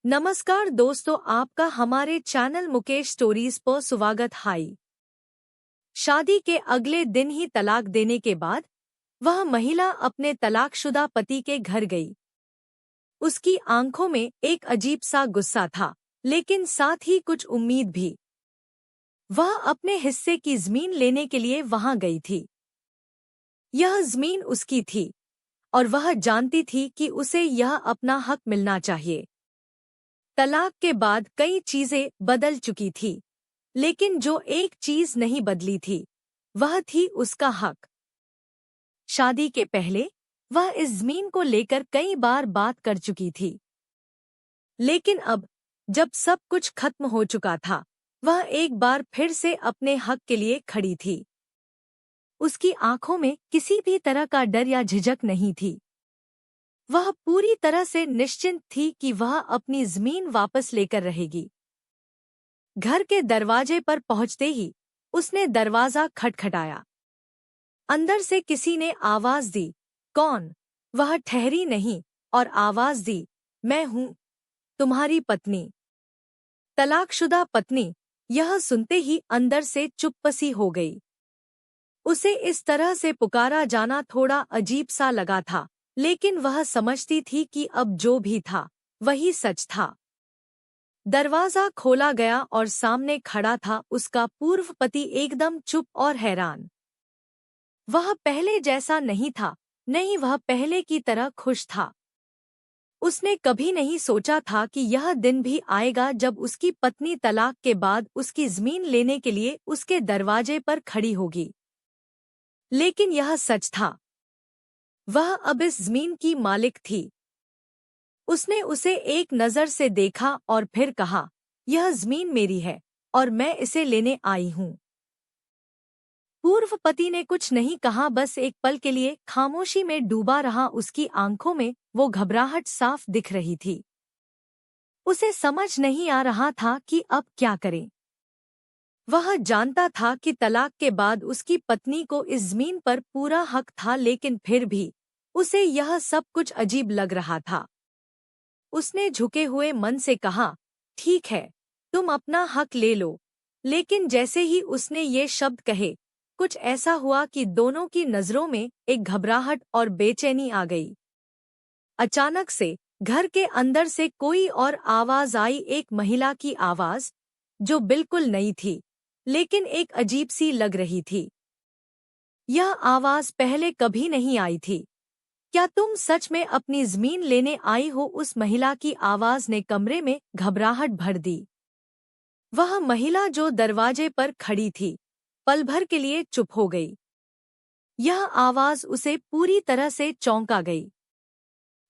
नमस्कार दोस्तों, आपका हमारे चैनल मुकेश स्टोरीज पर स्वागत। हाई शादी के अगले दिन ही तलाक देने के बाद वह महिला अपने तलाकशुदा पति के घर गई। उसकी आंखों में एक अजीब सा गुस्सा था, लेकिन साथ ही कुछ उम्मीद भी। वह अपने हिस्से की जमीन लेने के लिए वहां गई थी। यह जमीन उसकी थी और वह जानती थी कि उसे यह अपना हक मिलना चाहिए। तलाक के बाद कई चीजें बदल चुकी थी, लेकिन जो एक चीज नहीं बदली थी वह थी उसका हक। शादी के पहले वह इस जमीन को लेकर कई बार बात कर चुकी थी, लेकिन अब जब सब कुछ खत्म हो चुका था, वह एक बार फिर से अपने हक के लिए खड़ी थी। उसकी आंखों में किसी भी तरह का डर या झिझक नहीं थी। वह पूरी तरह से निश्चिंत थी कि वह अपनी जमीन वापस लेकर रहेगी। घर के दरवाजे पर पहुंचते ही उसने दरवाजा खटखटाया। अंदर से किसी ने आवाज दी, कौन? वह ठहरी नहीं और आवाज दी, मैं हूँ, तुम्हारी पत्नी। तलाकशुदा पत्नी। यह सुनते ही अंदर से चुप्पसी हो गई। उसे इस तरह से पुकारा जाना थोड़ा अजीब सा लगा था, लेकिन वह समझती थी कि अब जो भी था वही सच था। दरवाजा खोला गया और सामने खड़ा था उसका पूर्व पति, एकदम चुप और हैरान। वह पहले जैसा नहीं था, नहीं, वह पहले की तरह खुश था। उसने कभी नहीं सोचा था कि यह दिन भी आएगा जब उसकी पत्नी तलाक के बाद उसकी जमीन लेने के लिए उसके दरवाजे पर खड़ी होगी। लेकिन यह सच था। वह अब इस जमीन की मालिक थी। उसने उसे एक नज़र से देखा और फिर कहा, यह जमीन मेरी है और मैं इसे लेने आई हूँ। पूर्व पति ने कुछ नहीं कहा, बस एक पल के लिए खामोशी में डूबा रहा। उसकी आंखों में वो घबराहट साफ दिख रही थी। उसे समझ नहीं आ रहा था कि अब क्या करे। वह जानता था कि तलाक के बाद उसकी पत्नी को इस जमीन पर पूरा हक था, लेकिन फिर भी उसे यह सब कुछ अजीब लग रहा था। उसने झुके हुए मन से कहा, ठीक है, तुम अपना हक ले लो। लेकिन जैसे ही उसने ये शब्द कहे, कुछ ऐसा हुआ कि दोनों की नजरों में एक घबराहट और बेचैनी आ गई। अचानक से घर के अंदर से कोई और आवाज आई, एक महिला की आवाज, जो बिल्कुल नई थी, लेकिन एक अजीब सी लग रही थी। यह आवाज पहले कभी नहीं आई थी। क्या तुम सच में अपनी जमीन लेने आई हो? उस महिला की आवाज ने कमरे में घबराहट भर दी। वह महिला जो दरवाजे पर खड़ी थी, पल भर के लिए चुप हो गई। यह आवाज उसे पूरी तरह से चौंका गई।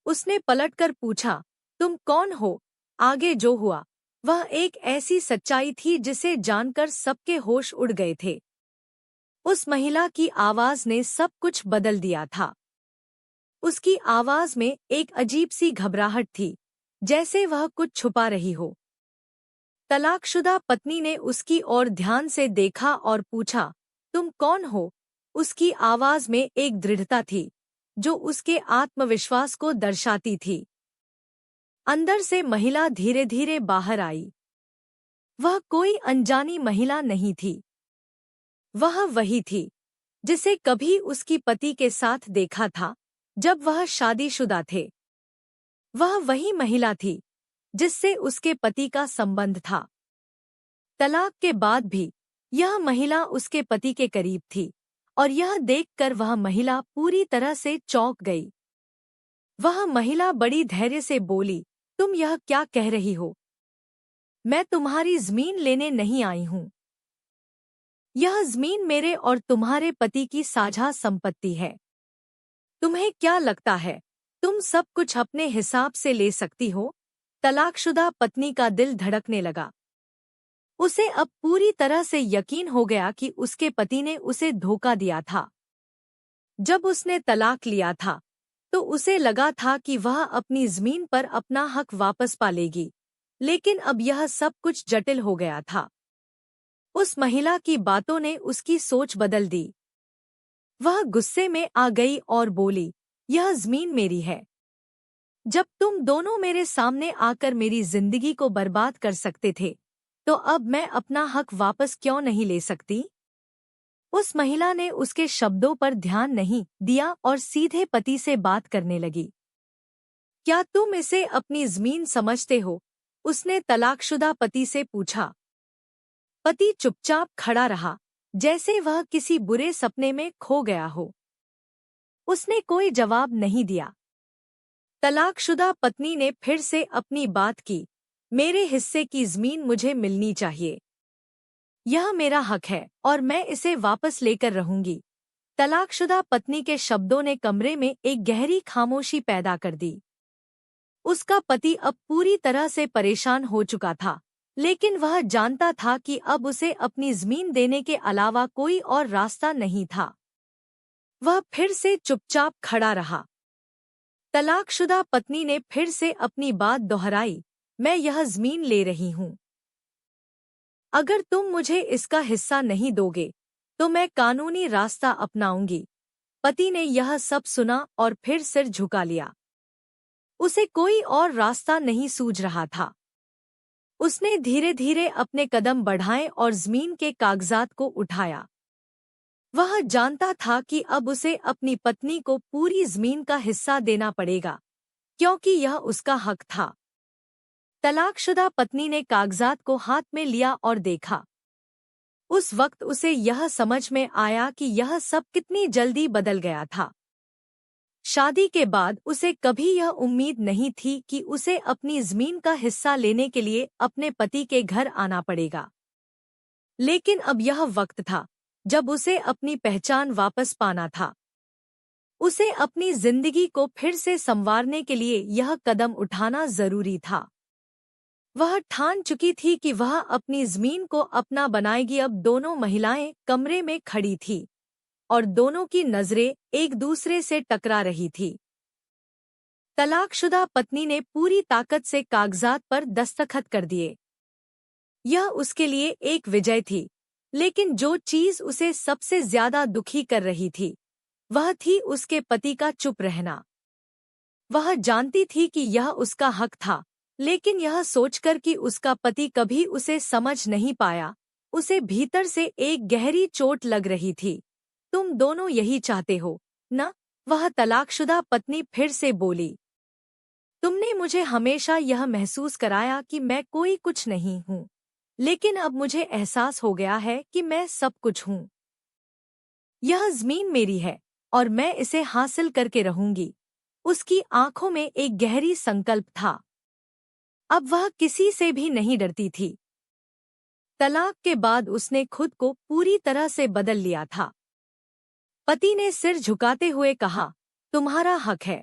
उसने पलटकर पूछा, तुम कौन हो? आगे जो हुआ वह एक ऐसी सच्चाई थी जिसे जानकर सबके होश उड़ गए थे। उस महिला की आवाज ने सब कुछ बदल दिया था। उसकी आवाज में एक अजीब सी घबराहट थी, जैसे वह कुछ छुपा रही हो। तलाकशुदा पत्नी ने उसकी ओर ध्यान से देखा और पूछा, तुम कौन हो? उसकी आवाज में एक दृढ़ता थी, जो उसके आत्मविश्वास को दर्शाती थी। अंदर से महिला धीरे धीरे बाहर आई। वह कोई अनजानी महिला नहीं थी। वह वही थी जिसे कभी उसकी पति के साथ देखा था जब वह शादीशुदा थे। वह वही महिला थी जिससे उसके पति का संबंध था। तलाक के बाद भी यह महिला उसके पति के करीब थी, और यह देखकर वह महिला पूरी तरह से चौंक गई। वह महिला बड़ी धैर्य से बोली, तुम यह क्या कह रही हो? मैं तुम्हारी जमीन लेने नहीं आई हूँ। यह जमीन मेरे और तुम्हारे पति की साझा संपत्ति है। तुम्हें क्या लगता है तुम सब कुछ अपने हिसाब से ले सकती हो? तलाकशुदा पत्नी का दिल धड़कने लगा। उसे अब पूरी तरह से यकीन हो गया कि उसके पति ने उसे धोखा दिया था। जब उसने तलाक लिया था तो उसे लगा था कि वह अपनी जमीन पर अपना हक वापस पा लेगी, लेकिन अब यह सब कुछ जटिल हो गया था। उस महिला की बातों ने उसकी सोच बदल दी। वह गुस्से में आ गई और बोली, यह जमीन मेरी है। जब तुम दोनों मेरे सामने आकर मेरी जिंदगी को बर्बाद कर सकते थे, तो अब मैं अपना हक वापस क्यों नहीं ले सकती? उस महिला ने उसके शब्दों पर ध्यान नहीं दिया और सीधे पति से बात करने लगी। क्या तुम इसे अपनी जमीन समझते हो? उसने तलाकशुदा पति से पूछा। पति चुपचाप खड़ा रहा, जैसे वह किसी बुरे सपने में खो गया हो। उसने कोई जवाब नहीं दिया। तलाकशुदा पत्नी ने फिर से अपनी बात की। मेरे हिस्से की जमीन मुझे मिलनी चाहिए। यह मेरा हक है और मैं इसे वापस लेकर रहूंगी। तलाकशुदा पत्नी के शब्दों ने कमरे में एक गहरी खामोशी पैदा कर दी। उसका पति अब पूरी तरह से परेशान हो चुका था, लेकिन वह जानता था कि अब उसे अपनी जमीन देने के अलावा कोई और रास्ता नहीं था। वह फिर से चुपचाप खड़ा रहा। तलाकशुदा पत्नी ने फिर से अपनी बात दोहराई। मैं यह जमीन ले रही हूँ। अगर तुम मुझे इसका हिस्सा नहीं दोगे, तो मैं कानूनी रास्ता अपनाऊंगी। पति ने यह सब सुना और फिर सिर झुका लिया। उसे कोई और रास्ता नहीं सूझ रहा था। उसने धीरे धीरे अपने कदम बढ़ाए और जमीन के कागजात को उठाया। वह जानता था कि अब उसे अपनी पत्नी को पूरी जमीन का हिस्सा देना पड़ेगा, क्योंकि यह उसका हक था। तलाकशुदा पत्नी ने कागजात को हाथ में लिया और देखा। उस वक्त उसे यह समझ में आया कि यह सब कितनी जल्दी बदल गया था। शादी के बाद उसे कभी यह उम्मीद नहीं थी कि उसे अपनी जमीन का हिस्सा लेने के लिए अपने पति के घर आना पड़ेगा। लेकिन अब यह वक्त था जब उसे अपनी पहचान वापस पाना था। उसे अपनी जिंदगी को फिर से संवारने के लिए यह कदम उठाना जरूरी था। वह ठान चुकी थी कि वह अपनी जमीन को अपना बनाएगी। अब दोनों महिलाएं कमरे में खड़ी थीं और दोनों की नजरें एक दूसरे से टकरा रही थी। तलाकशुदा पत्नी ने पूरी ताकत से कागजात पर दस्तखत कर दिए। यह उसके लिए एक विजय थी, लेकिन जो चीज उसे सबसे ज्यादा दुखी कर रही थी, वह थी उसके पति का चुप रहना। वह जानती थी कि यह उसका हक था, लेकिन यह सोचकर कि उसका पति कभी उसे समझ नहीं पाया, उसे भीतर से एक गहरी चोट लग रही थी। तुम दोनों यही चाहते हो न? वह तलाकशुदा पत्नी फिर से बोली। तुमने मुझे हमेशा यह महसूस कराया कि मैं कोई कुछ नहीं हूँ, लेकिन अब मुझे एहसास हो गया है कि मैं सब कुछ हूँ। यह जमीन मेरी है और मैं इसे हासिल करके रहूंगी। उसकी आंखों में एक गहरी संकल्प था। अब वह किसी से भी नहीं डरती थी। तलाक के बाद उसने खुद को पूरी तरह से बदल लिया था। पति ने सिर झुकाते हुए कहा, तुम्हारा हक है।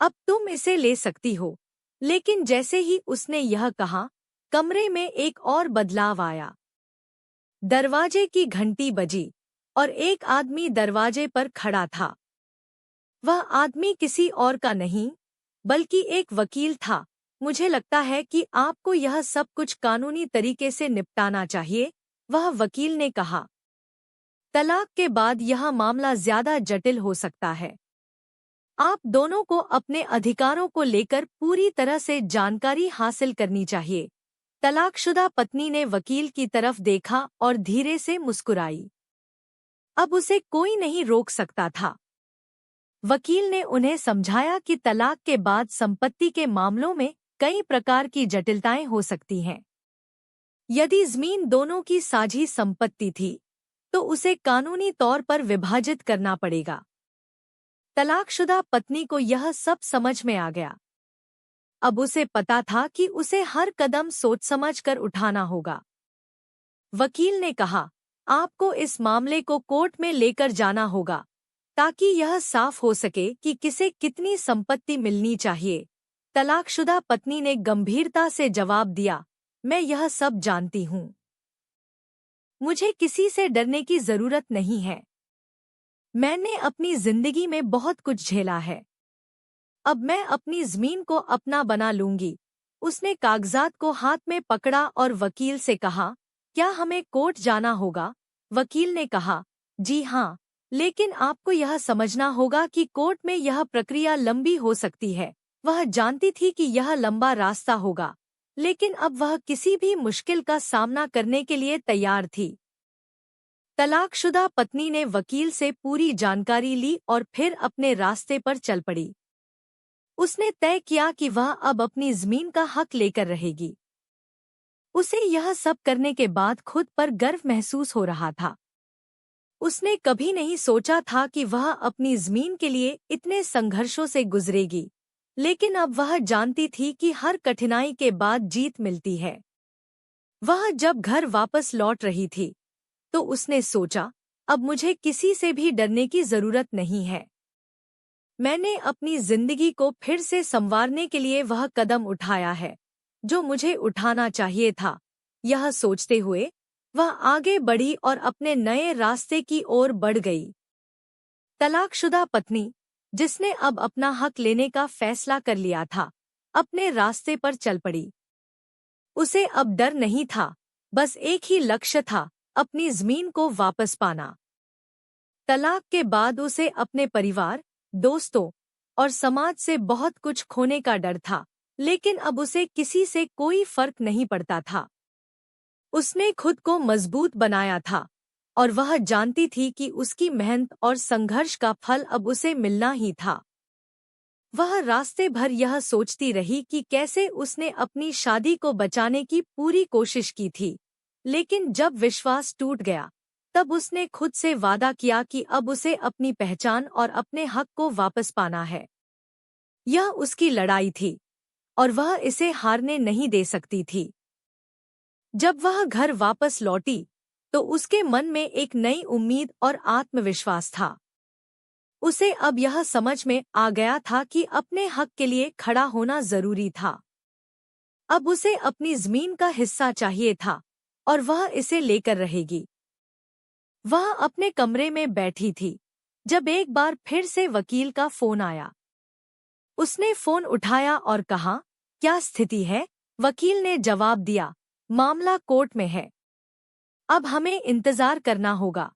अब तुम इसे ले सकती हो। लेकिन जैसे ही उसने यह कहा, कमरे में एक और बदलाव आया। दरवाजे की घंटी बजी और एक आदमी दरवाजे पर खड़ा था। वह आदमी किसी और का नहीं, बल्कि एक वकील था। मुझे लगता है कि आपको यह सब कुछ कानूनी तरीके से निपटाना चाहिए, वह वकील ने कहा। तलाक के बाद यह मामला ज्यादा जटिल हो सकता है। आप दोनों को अपने अधिकारों को लेकर पूरी तरह से जानकारी हासिल करनी चाहिए। तलाकशुदा पत्नी ने वकील की तरफ देखा और धीरे से मुस्कुराई। अब उसे कोई नहीं रोक सकता था। वकील ने उन्हें समझाया कि तलाक के बाद संपत्ति के मामलों में कई प्रकार की जटिलताएं हो सकती हैं। यदि जमीन दोनों की साझी संपत्ति थी, तो उसे कानूनी तौर पर विभाजित करना पड़ेगा। तलाकशुदा पत्नी को यह सब समझ में आ गया। अब उसे पता था कि उसे हर कदम सोच समझ कर उठाना होगा। वकील ने कहा, आपको इस मामले को कोर्ट में लेकर जाना होगा, ताकि यह साफ हो सके कि किसे कितनी संपत्ति मिलनी चाहिए। तलाकशुदा पत्नी ने गंभीरता से जवाब दिया, मैं यह सब जानती हूँ। मुझे किसी से डरने की जरूरत नहीं है। मैंने अपनी जिंदगी में बहुत कुछ झेला है। अब मैं अपनी जमीन को अपना बना लूंगी। उसने कागजात को हाथ में पकड़ा और वकील से कहा, क्या हमें कोर्ट जाना होगा? वकील ने कहा, जी हाँ, लेकिन आपको यह समझना होगा कि कोर्ट में यह प्रक्रिया लंबी हो सकती है। वह जानती थी कि यह लंबा रास्ता होगा, लेकिन अब वह किसी भी मुश्किल का सामना करने के लिए तैयार थी। तलाकशुदा पत्नी ने वकील से पूरी जानकारी ली और फिर अपने रास्ते पर चल पड़ी। उसने तय किया कि वह अब अपनी जमीन का हक लेकर रहेगी। उसे यह सब करने के बाद खुद पर गर्व महसूस हो रहा था। उसने कभी नहीं सोचा था कि वह अपनी जमीन के लिए इतने संघर्षों से गुजरेगी, लेकिन अब वह जानती थी कि हर कठिनाई के बाद जीत मिलती है। वह जब घर वापस लौट रही थी, तो उसने सोचा, अब मुझे किसी से भी डरने की जरूरत नहीं है। मैंने अपनी जिंदगी को फिर से संवारने के लिए वह कदम उठाया है जो मुझे उठाना चाहिए था। यह सोचते हुए वह आगे बढ़ी और अपने नए रास्ते की ओर बढ़ गई। तलाकशुदा पत्नी, जिसने अब अपना हक लेने का फैसला कर लिया था, अपने रास्ते पर चल पड़ी। उसे अब डर नहीं था, बस एक ही लक्ष्य था, अपनी जमीन को वापस पाना। तलाक के बाद उसे अपने परिवार, दोस्तों और समाज से बहुत कुछ खोने का डर था, लेकिन अब उसे किसी से कोई फर्क नहीं पड़ता था। उसने खुद को मजबूत बनाया था और वह जानती थी कि उसकी मेहनत और संघर्ष का फल अब उसे मिलना ही था। वह रास्ते भर यह सोचती रही कि कैसे उसने अपनी शादी को बचाने की पूरी कोशिश की थी, लेकिन जब विश्वास टूट गया, तब उसने खुद से वादा किया कि अब उसे अपनी पहचान और अपने हक को वापस पाना है। यह उसकी लड़ाई थी और वह इसे हारने नहीं दे सकती थी। जब वह घर वापस लौटी, तो उसके मन में एक नई उम्मीद और आत्मविश्वास था। उसे अब यह समझ में आ गया था कि अपने हक के लिए खड़ा होना जरूरी था। अब उसे अपनी जमीन का हिस्सा चाहिए था और वह इसे लेकर रहेगी। वह अपने कमरे में बैठी थी जब एक बार फिर से वकील का फोन आया। उसने फोन उठाया और कहा, क्या स्थिति है? वकील ने जवाब दिया, मामला कोर्ट में है। अब हमें इंतजार करना होगा।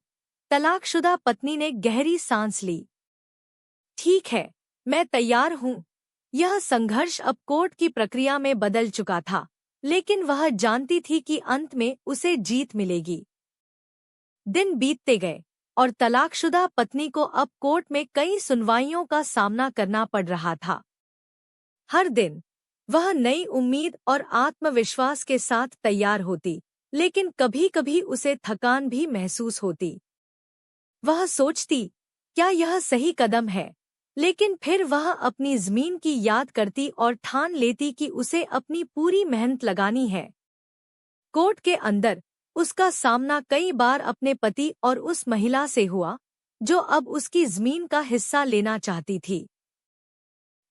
तलाकशुदा पत्नी ने गहरी सांस ली। ठीक है, मैं तैयार हूँ। यह संघर्ष अब कोर्ट की प्रक्रिया में बदल चुका था, लेकिन वह जानती थी कि अंत में उसे जीत मिलेगी। दिन बीतते गए और तलाकशुदा पत्नी को अब कोर्ट में कई सुनवाइयों का सामना करना पड़ रहा था। हर दिन वह नई उम्मीद और आत्मविश्वास के साथ तैयार होती, लेकिन कभी-कभी उसे थकान भी महसूस होती। वह सोचती, क्या यह सही कदम है? लेकिन फिर वह अपनी जमीन की याद करती और ठान लेती कि उसे अपनी पूरी मेहनत लगानी है। कोर्ट के अंदर उसका सामना कई बार अपने पति और उस महिला से हुआ जो अब उसकी जमीन का हिस्सा लेना चाहती थी।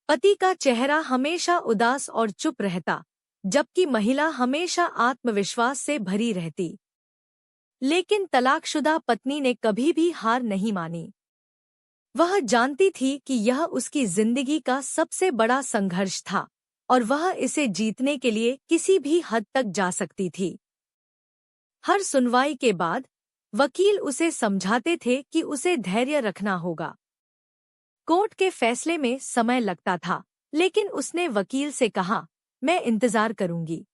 पति का चेहरा हमेशा उदास और चुप रहता, जबकि महिला हमेशा आत्मविश्वास से भरी रहती। लेकिन तलाकशुदा पत्नी ने कभी भी हार नहीं मानी। वह जानती थी कि यह उसकी जिंदगी का सबसे बड़ा संघर्ष था और वह इसे जीतने के लिए किसी भी हद तक जा सकती थी। हर सुनवाई के बाद वकील उसे समझाते थे कि उसे धैर्य रखना होगा। कोर्ट के फैसले में समय लगता था, लेकिन उसने वकील से कहा, मैं इंतजार करूंगी।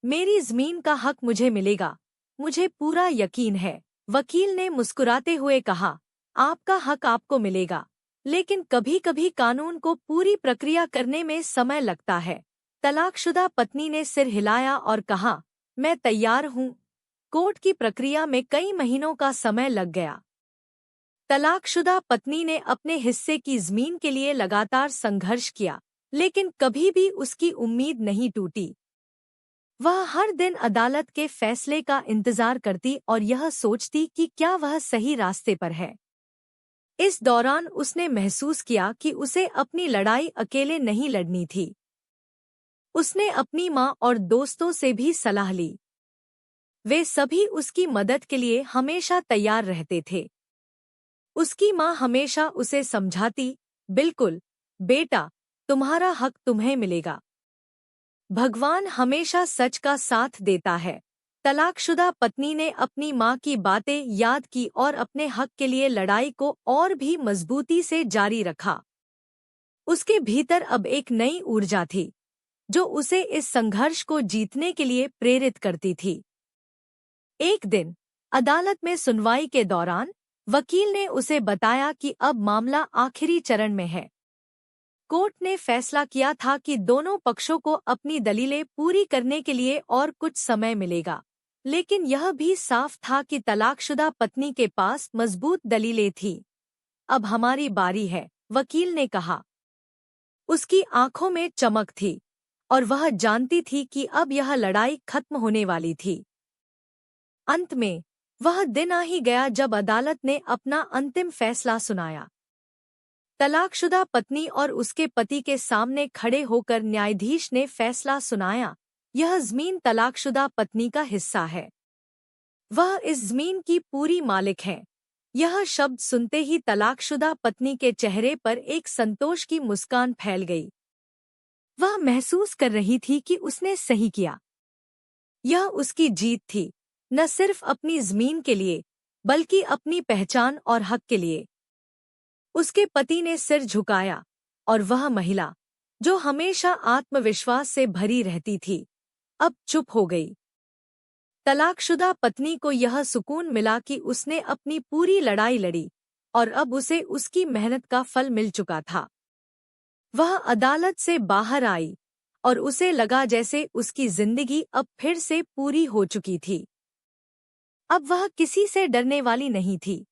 मेरी जमीन का हक मुझे मिलेगा, मुझे पूरा यकीन है। वकील ने मुस्कुराते हुए कहा, आपका हक आपको मिलेगा, लेकिन कभी-कभी कानून को पूरी प्रक्रिया करने में समय लगता है। तलाकशुदा पत्नी ने सिर हिलाया और कहा, मैं तैयार हूँ। कोर्ट की प्रक्रिया में कई महीनों का समय लग गया। तलाकशुदा पत्नी ने अपने हिस्से की जमीन के लिए लगातार संघर्ष किया, लेकिन कभी भी उसकी उम्मीद नहीं टूटी। वह हर दिन अदालत के फैसले का इंतजार करती और यह सोचती कि क्या वह सही रास्ते पर है। इस दौरान उसने महसूस किया कि उसे अपनी लड़ाई अकेले नहीं लड़नी थी। उसने अपनी माँ और दोस्तों से भी सलाह ली। वे सभी उसकी मदद के लिए हमेशा तैयार रहते थे। उसकी माँ हमेशा उसे समझाती, बिल्कुल बेटा, तुम्हारा हक तुम्हें मिलेगा। भगवान हमेशा सच का साथ देता है। तलाकशुदा पत्नी ने अपनी माँ की बातें याद की और अपने हक के लिए लड़ाई को और भी मजबूती से जारी रखा। उसके भीतर अब एक नई ऊर्जा थी जो उसे इस संघर्ष को जीतने के लिए प्रेरित करती थी। एक दिन अदालत में सुनवाई के दौरान वकील ने उसे बताया कि अब मामला आखिरी चरण में है। कोर्ट ने फैसला किया था कि दोनों पक्षों को अपनी दलीलें पूरी करने के लिए और कुछ समय मिलेगा, लेकिन यह भी साफ था कि तलाकशुदा पत्नी के पास मजबूत दलीलें थीं। अब हमारी बारी है, वकील ने कहा। उसकी आंखों में चमक थी और वह जानती थी कि अब यह लड़ाई खत्म होने वाली थी। अंत में वह दिन आ ही गया जब अदालत ने अपना अंतिम फैसला सुनाया। तलाकशुदा पत्नी और उसके पति के सामने खड़े होकर न्यायाधीश ने फैसला सुनाया, यह ज़मीन तलाकशुदा पत्नी का हिस्सा है। वह इस ज़मीन की पूरी मालिक है। यह शब्द सुनते ही तलाकशुदा पत्नी के चेहरे पर एक संतोष की मुस्कान फैल गई। वह महसूस कर रही थी कि उसने सही किया। यह उसकी जीत थी, न सिर्फ अपनी ज़मीन के लिए बल्कि अपनी पहचान और हक के लिए। उसके पति ने सिर झुकाया और वह महिला जो हमेशा आत्मविश्वास से भरी रहती थी अब चुप हो गई। तलाकशुदा पत्नी को यह सुकून मिला कि उसने अपनी पूरी लड़ाई लड़ी और अब उसे उसकी मेहनत का फल मिल चुका था। वह अदालत से बाहर आई और उसे लगा जैसे उसकी जिंदगी अब फिर से पूरी हो चुकी थी। अब वह किसी से डरने वाली नहीं थी।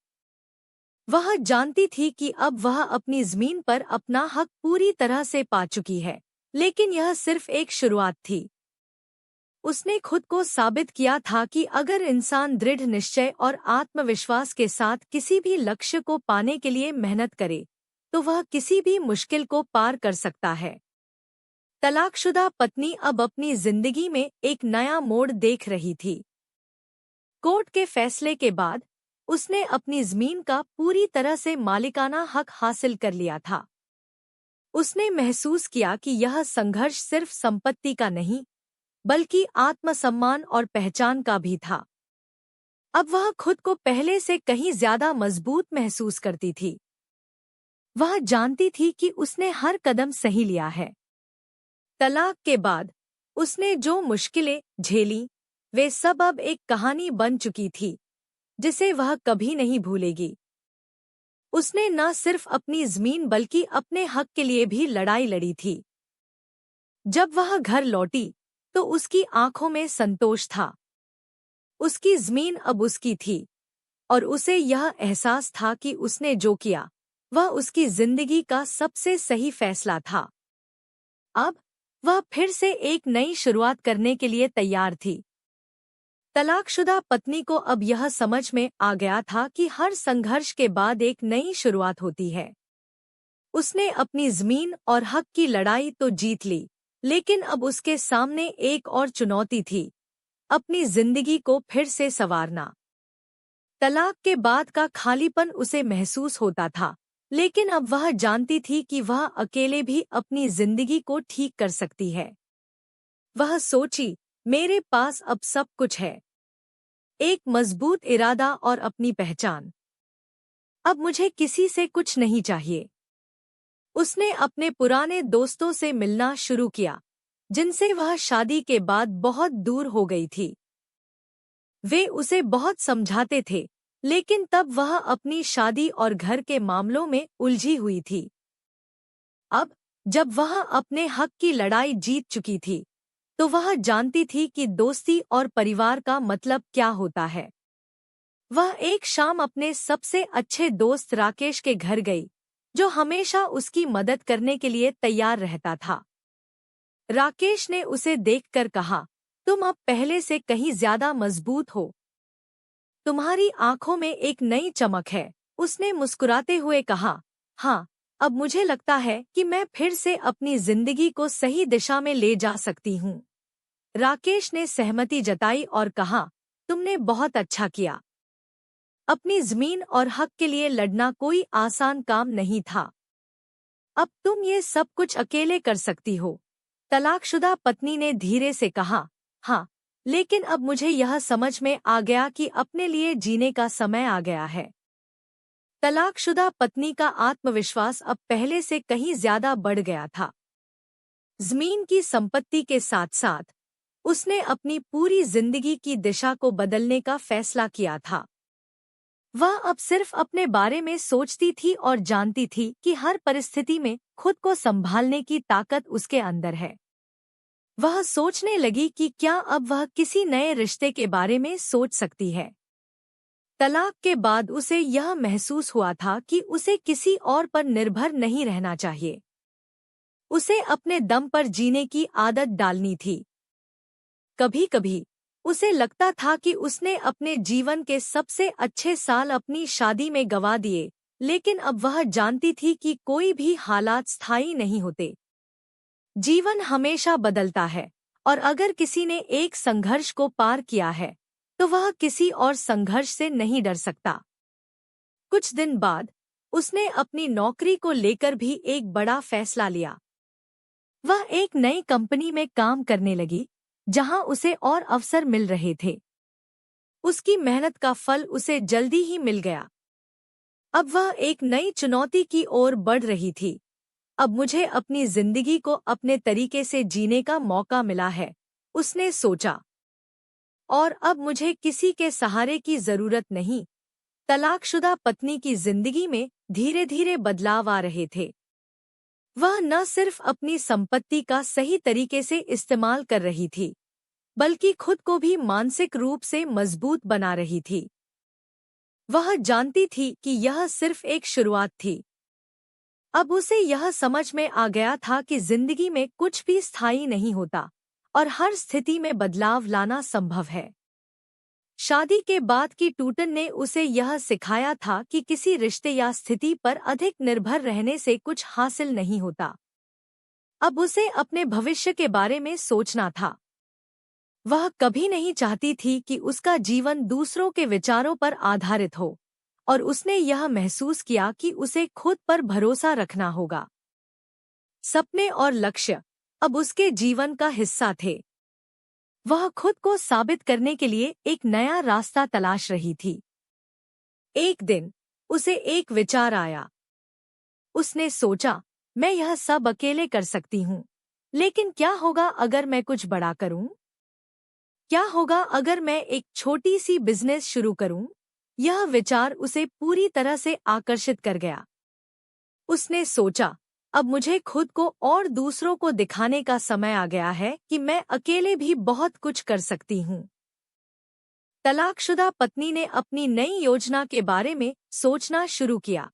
वह जानती थी कि अब वह अपनी ज़मीन पर अपना हक पूरी तरह से पा चुकी है, लेकिन यह सिर्फ एक शुरुआत थी। उसने खुद को साबित किया था कि अगर इंसान दृढ़ निश्चय और आत्मविश्वास के साथ किसी भी लक्ष्य को पाने के लिए मेहनत करे, तो वह किसी भी मुश्किल को पार कर सकता है। तलाकशुदा पत्नी अब अपनी जिंदगी में एक नया मोड़ देख रही थी। कोर्ट के फैसले के बाद उसने अपनी ज़मीन का पूरी तरह से मालिकाना हक हासिल कर लिया था। उसने महसूस किया कि यह संघर्ष सिर्फ संपत्ति का नहीं, बल्कि आत्मसम्मान और पहचान का भी था। अब वह खुद को पहले से कहीं ज्यादा मजबूत महसूस करती थी। वह जानती थी कि उसने हर कदम सही लिया है। तलाक के बाद उसने जो मुश्किलें झेलीं, वे सब अब एक कहानी बन चुकी थी जिसे वह कभी नहीं भूलेगी। उसने न सिर्फ अपनी ज़मीन बल्कि अपने हक के लिए भी लड़ाई लड़ी थी। जब वह घर लौटी तो उसकी आंखों में संतोष था। उसकी ज़मीन अब उसकी थी और उसे यह एहसास था कि उसने जो किया वह उसकी जिंदगी का सबसे सही फैसला था। अब वह फिर से एक नई शुरुआत करने के लिए तैयार थी। तलाकशुदा पत्नी को अब यह समझ में आ गया था कि हर संघर्ष के बाद एक नई शुरुआत होती है। उसने अपनी ज़मीन और हक की लड़ाई तो जीत ली, लेकिन अब उसके सामने एक और चुनौती थी, अपनी जिंदगी को फिर से संवारना। तलाक के बाद का खालीपन उसे महसूस होता था, लेकिन अब वह जानती थी कि वह अकेले भी अपनी जिंदगी को ठीक कर सकती है। वह सोची, मेरे पास अब सब कुछ है, एक मजबूत इरादा और अपनी पहचान। अब मुझे किसी से कुछ नहीं चाहिए। उसने अपने पुराने दोस्तों से मिलना शुरू किया, जिनसे वह शादी के बाद बहुत दूर हो गई थी। वे उसे बहुत समझाते थे, लेकिन तब वह अपनी शादी और घर के मामलों में उलझी हुई थी। अब जब वह अपने हक की लड़ाई जीत चुकी थी, तो वह जानती थी कि दोस्ती और परिवार का मतलब क्या होता है। वह एक शाम अपने सबसे अच्छे दोस्त राकेश के घर गई, जो हमेशा उसकी मदद करने के लिए तैयार रहता था। राकेश ने उसे देखकर कहा, तुम अब पहले से कहीं ज्यादा मजबूत हो। तुम्हारी आंखों में एक नई चमक है। उसने मुस्कुराते हुए कहा, हाँ, अब मुझे लगता है कि मैं फिर से अपनी जिंदगी को सही दिशा में ले जा सकती हूँ। राकेश ने सहमति जताई और कहा, तुमने बहुत अच्छा किया। अपनी ज़मीन और हक के लिए लड़ना कोई आसान काम नहीं था। अब तुम ये सब कुछ अकेले कर सकती हो। तलाकशुदा पत्नी ने धीरे से कहा, हाँ, लेकिन अब मुझे यह समझ में आ गया कि अपने लिए जीने का समय आ गया है। तलाकशुदा पत्नी का आत्मविश्वास अब पहले से कहीं ज्यादा बढ़ गया था। जमीन की संपत्ति के साथ साथ उसने अपनी पूरी जिंदगी की दिशा को बदलने का फैसला किया था। वह अब सिर्फ अपने बारे में सोचती थी और जानती थी कि हर परिस्थिति में खुद को संभालने की ताकत उसके अंदर है। वह सोचने लगी कि क्या अब वह किसी नए रिश्ते के बारे में सोच सकती है। तलाक के बाद उसे यह महसूस हुआ था कि उसे किसी और पर निर्भर नहीं रहना चाहिए। उसे अपने दम पर जीने की आदत डालनी थी। कभी-कभी उसे लगता था कि उसने अपने जीवन के सबसे अच्छे साल अपनी शादी में गंवा दिए, लेकिन अब वह जानती थी कि कोई भी हालात स्थायी नहीं होते। जीवन हमेशा बदलता है, और अगर किसी ने एक संघर्ष को पार किया है, तो वह किसी और संघर्ष से नहीं डर सकता। कुछ दिन बाद उसने अपनी नौकरी को लेकर भी एक बड़ा फैसला लिया। वह एक नई कंपनी में काम करने लगी, जहां उसे और अवसर मिल रहे थे। उसकी मेहनत का फल उसे जल्दी ही मिल गया। अब वह एक नई चुनौती की ओर बढ़ रही थी। अब मुझे अपनी जिंदगी को अपने तरीके से जीने का मौका मिला है, उसने सोचा। और अब मुझे किसी के सहारे की जरूरत नहीं। तलाकशुदा पत्नी की जिंदगी में धीरे धीरे बदलाव आ रहे थे। वह न सिर्फ अपनी संपत्ति का सही तरीके से इस्तेमाल कर रही थी, बल्कि खुद को भी मानसिक रूप से मजबूत बना रही थी। वह जानती थी कि यह सिर्फ एक शुरुआत थी। अब उसे यह समझ में आ गया था कि जिंदगी में कुछ भी स्थायी नहीं होता और हर स्थिति में बदलाव लाना संभव है। शादी के बाद की टूटन ने उसे यह सिखाया था कि किसी रिश्ते या स्थिति पर अधिक निर्भर रहने से कुछ हासिल नहीं होता। अब उसे अपने भविष्य के बारे में सोचना था। वह कभी नहीं चाहती थी कि उसका जीवन दूसरों के विचारों पर आधारित हो, और उसने यह महसूस किया कि उसे खुद पर भरोसा रखना होगा। सपने और लक्ष्य अब उसके जीवन का हिस्सा थे। वह खुद को साबित करने के लिए एक नया रास्ता तलाश रही थी। एक दिन उसे एक विचार आया। उसने सोचा, मैं यह सब अकेले कर सकती हूँ, लेकिन क्या होगा अगर मैं कुछ बड़ा करूँ? क्या होगा अगर मैं एक छोटी सी बिजनेस शुरू करूँ? यह विचार उसे पूरी तरह से आकर्षित कर गया। उसने सोचा, अब मुझे खुद को और दूसरों को दिखाने का समय आ गया है कि मैं अकेले भी बहुत कुछ कर सकती हूँ। तलाकशुदा पत्नी ने अपनी नई योजना के बारे में सोचना शुरू किया।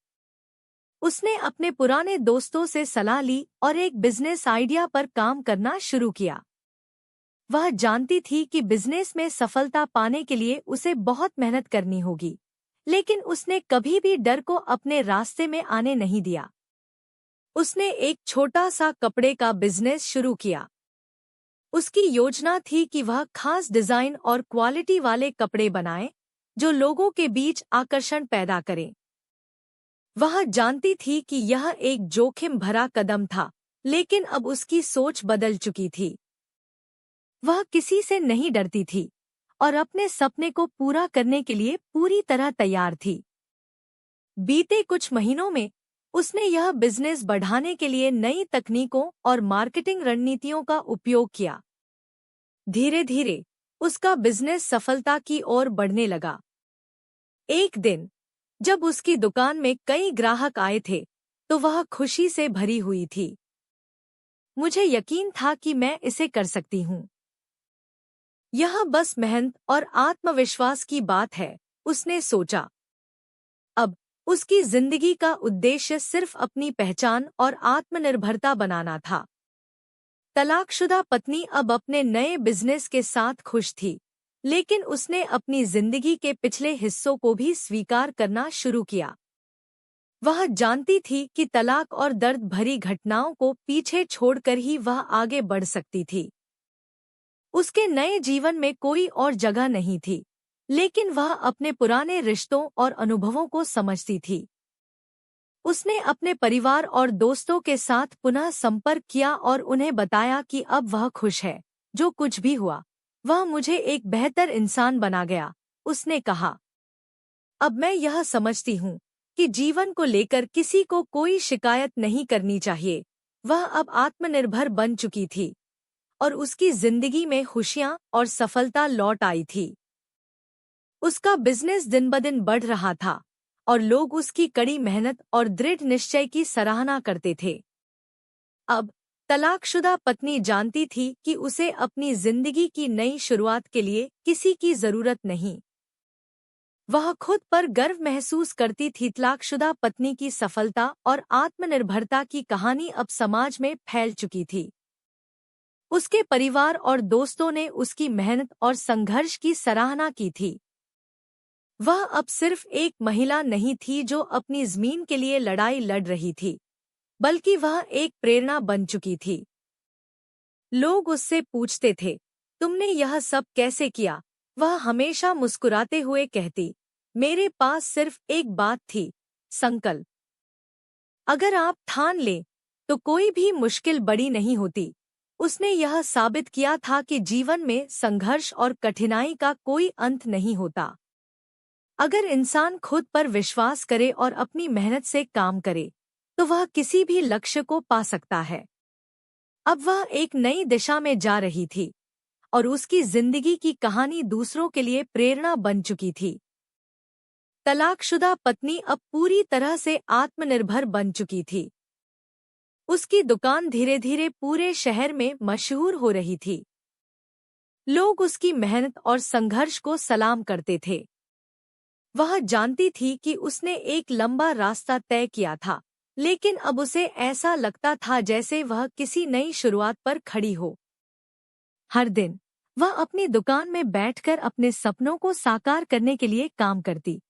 उसने अपने पुराने दोस्तों से सलाह ली और एक बिजनेस आइडिया पर काम करना शुरू किया। वह जानती थी कि बिजनेस में सफलता पाने के लिए उसे बहुत मेहनत करनी होगी, लेकिन उसने कभी भी डर को अपने रास्ते में आने नहीं दिया। उसने एक छोटा सा कपड़े का बिजनेस शुरू किया। उसकी योजना थी कि वह खास डिजाइन और क्वालिटी वाले कपड़े बनाए, जो लोगों के बीच आकर्षण पैदा करें। वह जानती थी कि यह एक जोखिम भरा कदम था, लेकिन अब उसकी सोच बदल चुकी थी। वह किसी से नहीं डरती थी और अपने सपने को पूरा करने के लिए पूरी तरह तैयार थी। बीते कुछ महीनों में उसने यह बिजनेस बढ़ाने के लिए नई तकनीकों और मार्केटिंग रणनीतियों का उपयोग किया। धीरे धीरे उसका बिजनेस सफलता की ओर बढ़ने लगा। एक दिन जब उसकी दुकान में कई ग्राहक आए थे, तो वह खुशी से भरी हुई थी। मुझे यकीन था कि मैं इसे कर सकती हूँ। यह बस मेहनत और आत्मविश्वास की बात है, उसने सोचा। अब उसकी जिंदगी का उद्देश्य सिर्फ अपनी पहचान और आत्मनिर्भरता बनाना था। तलाकशुदा पत्नी अब अपने नए बिजनेस के साथ खुश थी, लेकिन उसने अपनी जिंदगी के पिछले हिस्सों को भी स्वीकार करना शुरू किया। वह जानती थी कि तलाक और दर्द भरी घटनाओं को पीछे छोड़कर ही वह आगे बढ़ सकती थी। उसके नए जीवन में कोई और जगह नहीं थी, लेकिन वह अपने पुराने रिश्तों और अनुभवों को समझती थी। उसने अपने परिवार और दोस्तों के साथ पुनः संपर्क किया और उन्हें बताया कि अब वह खुश है। जो कुछ भी हुआ, वह मुझे एक बेहतर इंसान बना गया, उसने कहा। अब मैं यह समझती हूँ कि जीवन को लेकर किसी को कोई शिकायत नहीं करनी चाहिए। वह अब आत्मनिर्भर बन चुकी थी और उसकी जिंदगी में खुशियां और सफलता लौट आई थी। उसका बिजनेस दिन ब दिन बढ़ रहा था और लोग उसकी कड़ी मेहनत और दृढ़ निश्चय की सराहना करते थे। अब तलाकशुदा पत्नी जानती थी कि उसे अपनी जिंदगी की नई शुरुआत के लिए किसी की जरूरत नहीं। वह खुद पर गर्व महसूस करती थी। तलाकशुदा पत्नी की सफलता और आत्मनिर्भरता की कहानी अब समाज में फैल चुकी थी। उसके परिवार और दोस्तों ने उसकी मेहनत और संघर्ष की सराहना की थी। वह अब सिर्फ एक महिला नहीं थी जो अपनी जमीन के लिए लड़ाई लड़ रही थी, बल्कि वह एक प्रेरणा बन चुकी थी। लोग उससे पूछते थे, तुमने यह सब कैसे किया? वह हमेशा मुस्कुराते हुए कहती, मेरे पास सिर्फ एक बात थी, संकल्प। अगर आप ठान लें तो कोई भी मुश्किल बड़ी नहीं होती। उसने यह साबित किया था कि जीवन में संघर्ष और कठिनाई का कोई अंत नहीं होता। अगर इंसान खुद पर विश्वास करे और अपनी मेहनत से काम करे तो वह किसी भी लक्ष्य को पा सकता है। अब वह एक नई दिशा में जा रही थी और उसकी जिंदगी की कहानी दूसरों के लिए प्रेरणा बन चुकी थी। तलाकशुदा पत्नी अब पूरी तरह से आत्मनिर्भर बन चुकी थी। उसकी दुकान धीरे धीरे पूरे शहर में मशहूर हो रही थी। लोग उसकी मेहनत और संघर्ष को सलाम करते थे। वह जानती थी कि उसने एक लंबा रास्ता तय किया था, लेकिन अब उसे ऐसा लगता था जैसे वह किसी नई शुरुआत पर खड़ी हो। हर दिन वह अपनी दुकान में बैठकर अपने सपनों को साकार करने के लिए काम करती।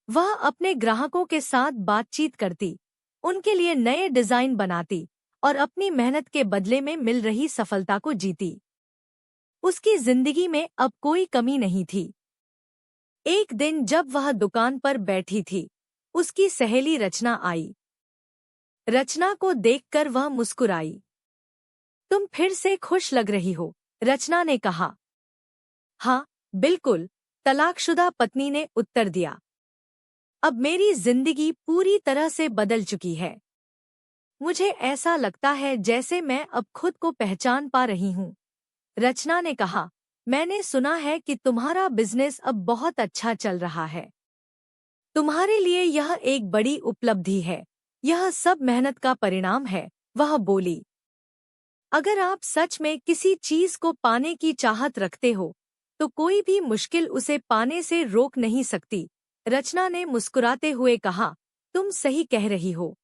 वह अपने ग्राहकों के साथ बातचीत करती, उनके लिए नए डिजाइन बनाती और अपनी मेहनत के बदले में मिल रही सफलता को जीती। उसकी जिंदगी में अब कोई कमी नहीं थी। एक दिन जब वह दुकान पर बैठी थी, उसकी सहेली रचना आई। रचना को देखकर वह मुस्कुराई। तुम फिर से खुश लग रही हो, रचना ने कहा। हाँ, बिल्कुल, तलाकशुदा पत्नी ने उत्तर दिया। अब मेरी जिंदगी पूरी तरह से बदल चुकी है। मुझे ऐसा लगता है जैसे मैं अब खुद को पहचान पा रही हूँ। रचना ने कहा, मैंने सुना है कि तुम्हारा बिजनेस अब बहुत अच्छा चल रहा है। तुम्हारे लिए यह एक बड़ी उपलब्धि है। यह सब मेहनत का परिणाम है, वह बोली। अगर आप सच में किसी चीज को पाने की चाहत रखते हो, तो कोई भी मुश्किल उसे पाने से रोक नहीं सकती। रचना ने मुस्कुराते हुए कहा, तुम सही कह रही हो।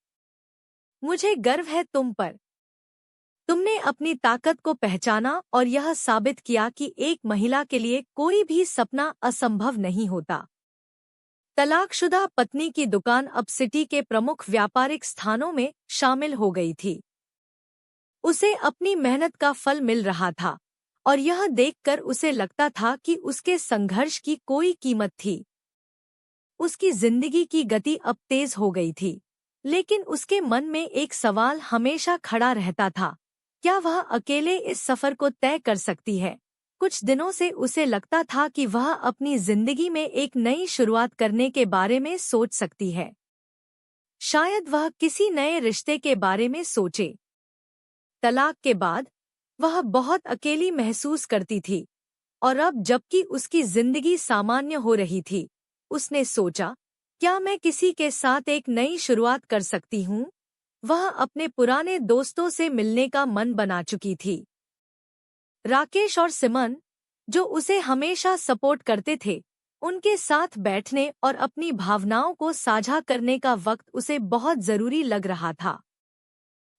मुझे गर्व है तुम पर। तुमने अपनी ताकत को पहचाना और यह साबित किया कि एक महिला के लिए कोई भी सपना असंभव नहीं होता। तलाकशुदा पत्नी की दुकान अब सिटी के प्रमुख व्यापारिक स्थानों में शामिल हो गई थी। उसे अपनी मेहनत का फल मिल रहा था और यह देखकर उसे लगता था कि उसके संघर्ष की कोई कीमत थी। उसकी जिंदगी की गति अब तेज हो गई थी, लेकिन उसके मन में एक सवाल हमेशा खड़ा रहता था, क्या वह अकेले इस सफर को तय कर सकती है? कुछ दिनों से उसे लगता था कि वह अपनी जिंदगी में एक नई शुरुआत करने के बारे में सोच सकती है। शायद वह किसी नए रिश्ते के बारे में सोचे। तलाक के बाद वह बहुत अकेली महसूस करती थी और अब जबकि उसकी जिंदगी सामान्य हो रही थी, उसने सोचा, क्या मैं किसी के साथ एक नई शुरुआत कर सकती हूँ? वह अपने पुराने दोस्तों से मिलने का मन बना चुकी थी। राकेश और सिमन, जो उसे हमेशा सपोर्ट करते थे, उनके साथ बैठने और अपनी भावनाओं को साझा करने का वक्त उसे बहुत जरूरी लग रहा था।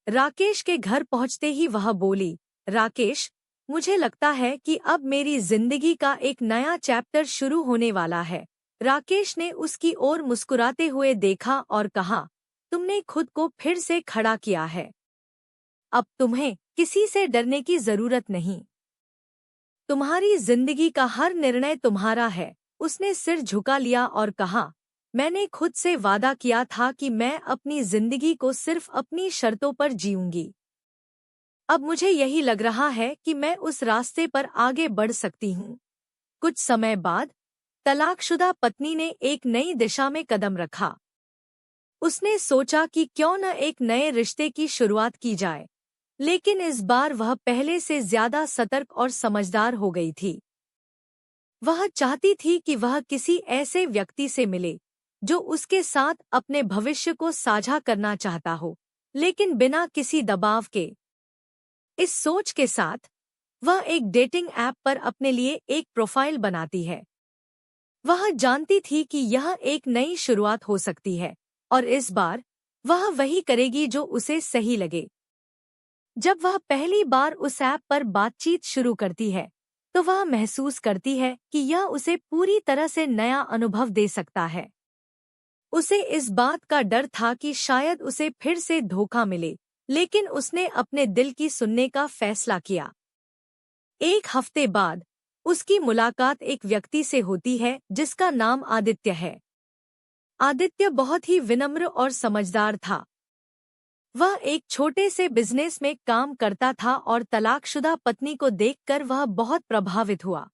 राकेश के घर पहुंचते ही वह बोली, राकेश, मुझे लगता है कि अब मेरी जिंदगी का एक नया चैप्टर शुरू होने वाला है। राकेश ने उसकी ओर मुस्कुराते हुए देखा और कहा, तुमने खुद को फिर से खड़ा किया है। अब तुम्हें किसी से डरने की जरूरत नहीं। तुम्हारी जिंदगी का हर निर्णय तुम्हारा है। उसने सिर झुका लिया और कहा, मैंने खुद से वादा किया था कि मैं अपनी जिंदगी को सिर्फ अपनी शर्तों पर जीऊंगी। अब मुझे यही लग रहा है कि मैं उस रास्ते पर आगे बढ़ सकती हूँ। कुछ समय बाद तलाकशुदा पत्नी ने एक नई दिशा में कदम रखा। उसने सोचा कि क्यों न एक नए रिश्ते की शुरुआत की जाए, लेकिन इस बार वह पहले से ज्यादा सतर्क और समझदार हो गई थी। वह चाहती थी कि वह किसी ऐसे व्यक्ति से मिले जो उसके साथ अपने भविष्य को साझा करना चाहता हो, लेकिन बिना किसी दबाव के। इस सोच के साथ वह एक डेटिंग ऐप पर अपने लिए एक प्रोफाइल बनाती है। वह जानती थी कि यह एक नई शुरुआत हो सकती है और इस बार वह वही करेगी जो उसे सही लगे। जब वह पहली बार उस ऐप पर बातचीत शुरू करती है, तो वह महसूस करती है कि यह उसे पूरी तरह से नया अनुभव दे सकता है। उसे इस बात का डर था कि शायद उसे फिर से धोखा मिले, लेकिन उसने अपने दिल की सुनने का फैसला किया। एक हफ्ते बाद उसकी मुलाकात एक व्यक्ति से होती है जिसका नाम आदित्य है। आदित्य बहुत ही विनम्र और समझदार था। वह एक छोटे से बिजनेस में काम करता था और तलाकशुदा पत्नी को देखकर वह बहुत प्रभावित हुआ।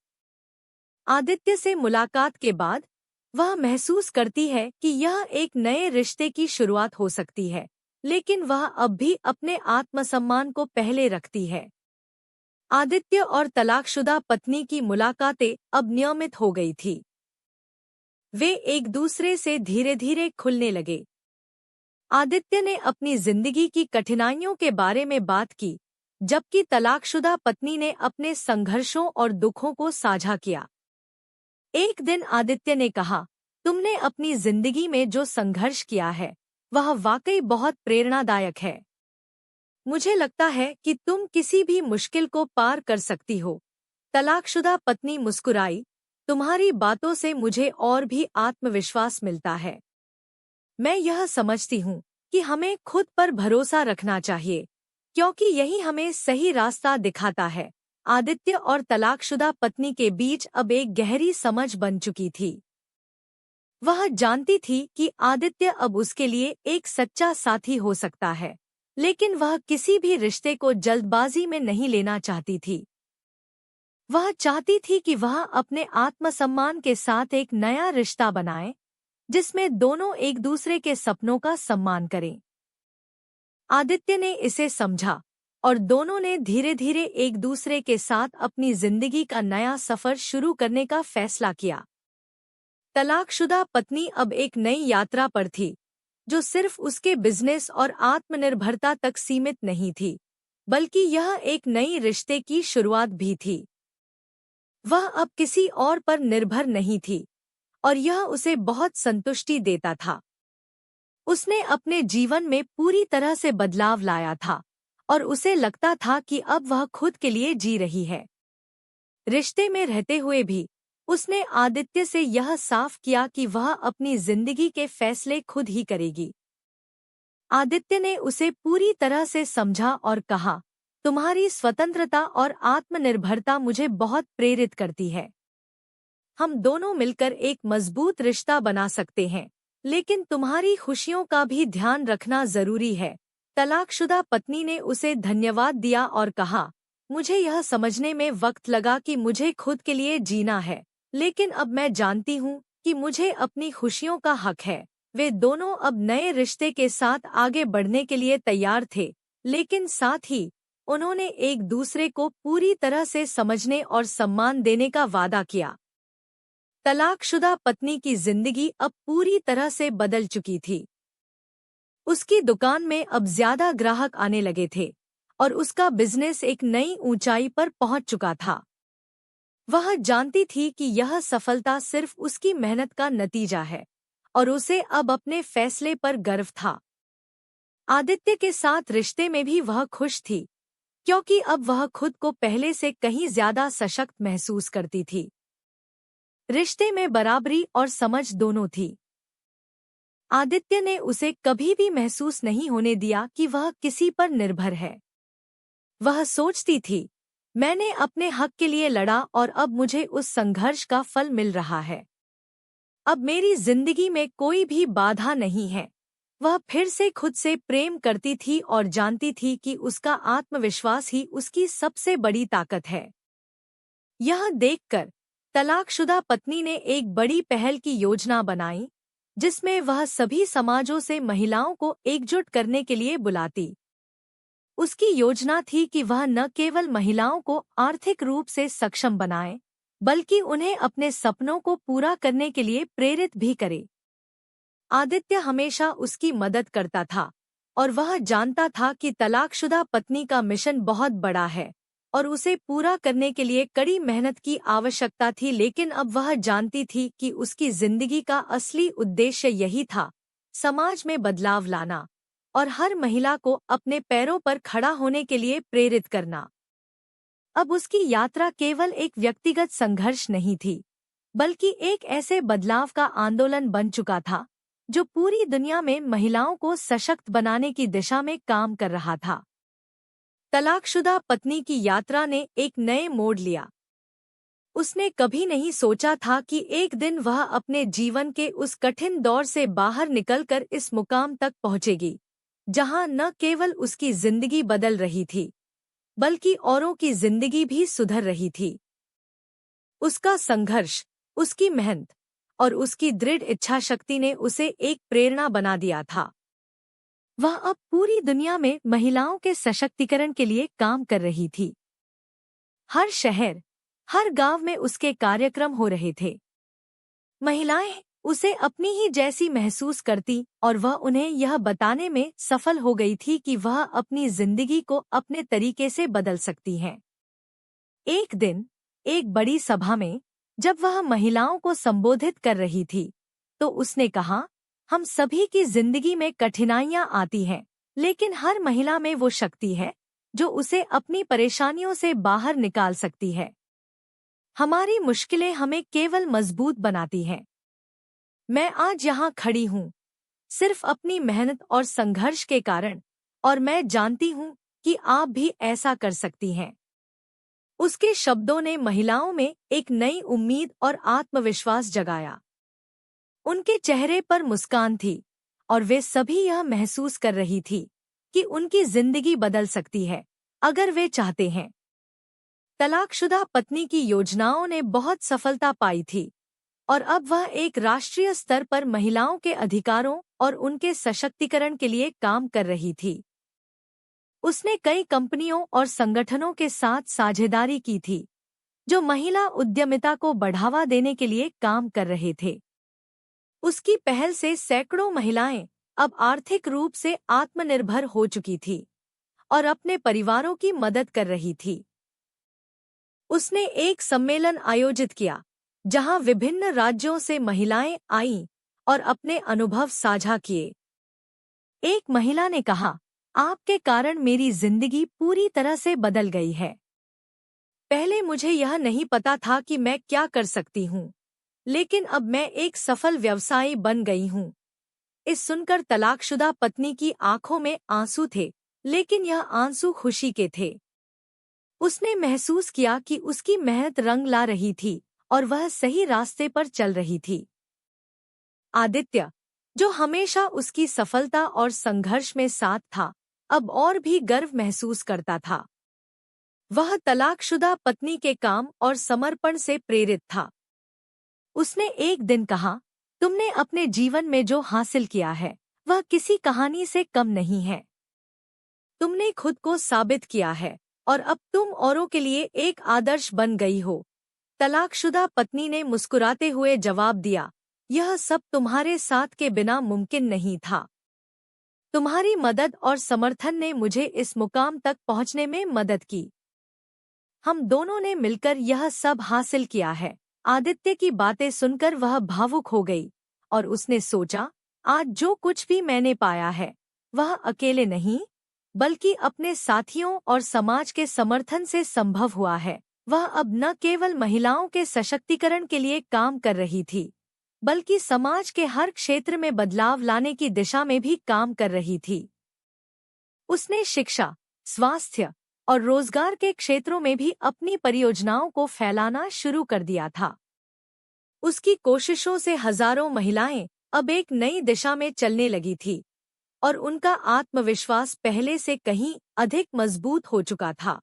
आदित्य से मुलाकात के बाद वह महसूस करती है कि यह एक नए रिश्ते की शुरुआत हो सकती है, लेकिन वह अब भी अपने आत्मसम्मान को पहले रखती है। आदित्य और तलाकशुदा पत्नी की मुलाकातें अब नियमित हो गई थी। वे एक दूसरे से धीरे धीरे खुलने लगे। आदित्य ने अपनी जिंदगी की कठिनाइयों के बारे में बात की, जबकि तलाकशुदा पत्नी ने अपने संघर्षों और दुखों को साझा किया। एक दिन आदित्य ने कहा, तुमने अपनी जिंदगी में जो संघर्ष किया है, वह वाकई बहुत प्रेरणादायक है। मुझे लगता है कि तुम किसी भी मुश्किल को पार कर सकती हो। तलाकशुदा पत्नी मुस्कुराई, तुम्हारी बातों से मुझे और भी आत्मविश्वास मिलता है। मैं यह समझती हूँ कि हमें खुद पर भरोसा रखना चाहिए, क्योंकि यही हमें सही रास्ता दिखाता है। आदित्य और तलाकशुदा पत्नी के बीच अब एक गहरी समझ बन चुकी थी। वह जानती थी कि आदित्य अब उसके लिए एक सच्चा साथी हो सकता है, लेकिन वह किसी भी रिश्ते को जल्दबाजी में नहीं लेना चाहती थी। वह चाहती थी कि वह अपने आत्मसम्मान के साथ एक नया रिश्ता बनाए, जिसमें दोनों एक दूसरे के सपनों का सम्मान करें। आदित्य ने इसे समझा और दोनों ने धीरे धीरे एक दूसरे के साथ अपनी जिंदगी का नया सफर शुरू करने का फैसला किया। तलाकशुदा पत्नी अब एक नई यात्रा पर थी, जो सिर्फ उसके बिजनेस और आत्मनिर्भरता तक सीमित नहीं थी, बल्कि यह एक नई रिश्ते की शुरुआत भी थी। वह अब किसी और पर निर्भर नहीं थी और यह उसे बहुत संतुष्टि देता था। उसने अपने जीवन में पूरी तरह से बदलाव लाया था और उसे लगता था कि अब वह खुद के लिए जी रही है। रिश्ते में रहते हुए भी उसने आदित्य से यह साफ किया कि वह अपनी जिंदगी के फैसले खुद ही करेगी। आदित्य ने उसे पूरी तरह से समझा और कहा, तुम्हारी स्वतंत्रता और आत्मनिर्भरता मुझे बहुत प्रेरित करती है। हम दोनों मिलकर एक मजबूत रिश्ता बना सकते हैं, लेकिन तुम्हारी खुशियों का भी ध्यान रखना जरूरी है। तलाकशुदा पत्नी ने उसे धन्यवाद दिया और कहा, मुझे यह समझने में वक्त लगा कि मुझे खुद के लिए जीना है, लेकिन अब मैं जानती हूँ कि मुझे अपनी खुशियों का हक है। वे दोनों अब नए रिश्ते के साथ आगे बढ़ने के लिए तैयार थे, लेकिन साथ ही उन्होंने एक दूसरे को पूरी तरह से समझने और सम्मान देने का वादा किया। तलाकशुदा पत्नी की जिंदगी अब पूरी तरह से बदल चुकी थी। उसकी दुकान में अब ज्यादा ग्राहक आने लगे थे और उसका बिजनेस एक नई ऊंचाई पर पहुंच चुका था। वह जानती थी कि यह सफलता सिर्फ उसकी मेहनत का नतीजा है और उसे अब अपने फैसले पर गर्व था। आदित्य के साथ रिश्ते में भी वह खुश थी, क्योंकि अब वह खुद को पहले से कहीं ज्यादा सशक्त महसूस करती थी। रिश्ते में बराबरी और समझ दोनों थी। आदित्य ने उसे कभी भी महसूस नहीं होने दिया कि वह किसी पर निर्भर है। वह सोचती थी, मैंने अपने हक के लिए लड़ा और अब मुझे उस संघर्ष का फल मिल रहा है। अब मेरी जिंदगी में कोई भी बाधा नहीं है। वह फिर से खुद से प्रेम करती थी और जानती थी कि उसका आत्मविश्वास ही उसकी सबसे बड़ी ताकत है। यह देखकर तलाकशुदा पत्नी ने एक बड़ी पहल की योजना बनाई। जिसमें वह सभी समाजों से महिलाओं को एकजुट करने के लिए बुलाती। उसकी योजना थी कि वह न केवल महिलाओं को आर्थिक रूप से सक्षम बनाए, बल्कि उन्हें अपने सपनों को पूरा करने के लिए प्रेरित भी करे। आदित्य हमेशा उसकी मदद करता था और वह जानता था कि तलाकशुदा पत्नी का मिशन बहुत बड़ा है और उसे पूरा करने के लिए कड़ी मेहनत की आवश्यकता थी, लेकिन अब वह जानती थी कि उसकी जिंदगी का असली उद्देश्य यही था, समाज में बदलाव लाना और हर महिला को अपने पैरों पर खड़ा होने के लिए प्रेरित करना। अब उसकी यात्रा केवल एक व्यक्तिगत संघर्ष नहीं थी, बल्कि एक ऐसे बदलाव का आंदोलन बन चुका था जो पूरी दुनिया में महिलाओं को सशक्त बनाने की दिशा में काम कर रहा था। तलाकशुदा पत्नी की यात्रा ने एक नए मोड़ लिया। उसने कभी नहीं सोचा था कि एक दिन वह अपने जीवन के उस कठिन दौर से बाहर निकलकर इस मुकाम तक पहुंचेगी, जहां न केवल उसकी जिंदगी बदल रही थी, बल्कि औरों की जिंदगी भी सुधर रही थी। उसका संघर्ष, उसकी मेहनत और उसकी दृढ़ इच्छा शक्ति ने उसे एक प्रेरणा बना दिया था। वह अब पूरी दुनिया में महिलाओं के सशक्तिकरण के लिए काम कर रही थी। हर शहर, हर गांव में उसके कार्यक्रम हो रहे थे। महिलाएं उसे अपनी ही जैसी महसूस करती और वह उन्हें यह बताने में सफल हो गई थी कि वह अपनी जिंदगी को अपने तरीके से बदल सकती हैं। एक दिन, एक बड़ी सभा में, जब वह महिलाओं को संबोधित कर रही थी, तो उसने कहा, हम सभी की जिंदगी में कठिनाइयां आती हैं, लेकिन हर महिला में वो शक्ति है जो उसे अपनी परेशानियों से बाहर निकाल सकती है। हमारी मुश्किलें हमें केवल मजबूत बनाती हैं। मैं आज यहाँ खड़ी हूँ सिर्फ अपनी मेहनत और संघर्ष के कारण, और मैं जानती हूँ कि आप भी ऐसा कर सकती हैं। उसके शब्दों ने महिलाओं में एक नई उम्मीद और आत्मविश्वास जगाया। उनके चेहरे पर मुस्कान थी और वे सभी यह महसूस कर रही थी कि उनकी जिंदगी बदल सकती है अगर वे चाहते हैं। तलाकशुदा पत्नी की योजनाओं ने बहुत सफलता पाई थी और अब वह एक राष्ट्रीय स्तर पर महिलाओं के अधिकारों और उनके सशक्तिकरण के लिए काम कर रही थी। उसने कई कंपनियों और संगठनों के साथ साझेदारी की थी जो महिला उद्यमिता को बढ़ावा देने के लिए काम कर रहे थे। उसकी पहल से सैकड़ों महिलाएं अब आर्थिक रूप से आत्मनिर्भर हो चुकी थी और अपने परिवारों की मदद कर रही थी। उसने एक सम्मेलन आयोजित किया जहां विभिन्न राज्यों से महिलाएं आईं और अपने अनुभव साझा किए। एक महिला ने कहा, आपके कारण मेरी जिंदगी पूरी तरह से बदल गई है। पहले मुझे यह नहीं पता था कि मैं क्या कर सकती हूँ, लेकिन अब मैं एक सफल व्यवसायी बन गई हूँ। इस सुनकर तलाकशुदा पत्नी की आंखों में आंसू थे, लेकिन यह आंसू खुशी के थे। उसने महसूस किया कि उसकी मेहनत रंग ला रही थी और वह सही रास्ते पर चल रही थी। आदित्य, जो हमेशा उसकी सफलता और संघर्ष में साथ था, अब और भी गर्व महसूस करता था। वह तलाकशुदा पत्नी के काम और समर्पण से प्रेरित था। उसने एक दिन कहा, तुमने अपने जीवन में जो हासिल किया है वह किसी कहानी से कम नहीं है। तुमने खुद को साबित किया है और अब तुम औरों के लिए एक आदर्श बन गई हो। तलाकशुदा पत्नी ने मुस्कुराते हुए जवाब दिया, यह सब तुम्हारे साथ के बिना मुमकिन नहीं था। तुम्हारी मदद और समर्थन ने मुझे इस मुकाम तक पहुंचने में मदद की। हम दोनों ने मिलकर यह सब हासिल किया है। आदित्य की बातें सुनकर वह भावुक हो गई और उसने सोचा, आज जो कुछ भी मैंने पाया है वह अकेले नहीं, बल्कि अपने साथियों और समाज के समर्थन से संभव हुआ है। वह अब न केवल महिलाओं के सशक्तिकरण के लिए काम कर रही थी, बल्कि समाज के हर क्षेत्र में बदलाव लाने की दिशा में भी काम कर रही थी। उसने शिक्षा, स्वास्थ्य और रोजगार के क्षेत्रों में भी अपनी परियोजनाओं को फैलाना शुरू कर दिया था। उसकी कोशिशों से हजारों महिलाएं अब एक नई दिशा में चलने लगी थी और उनका आत्मविश्वास पहले से कहीं अधिक मजबूत हो चुका था।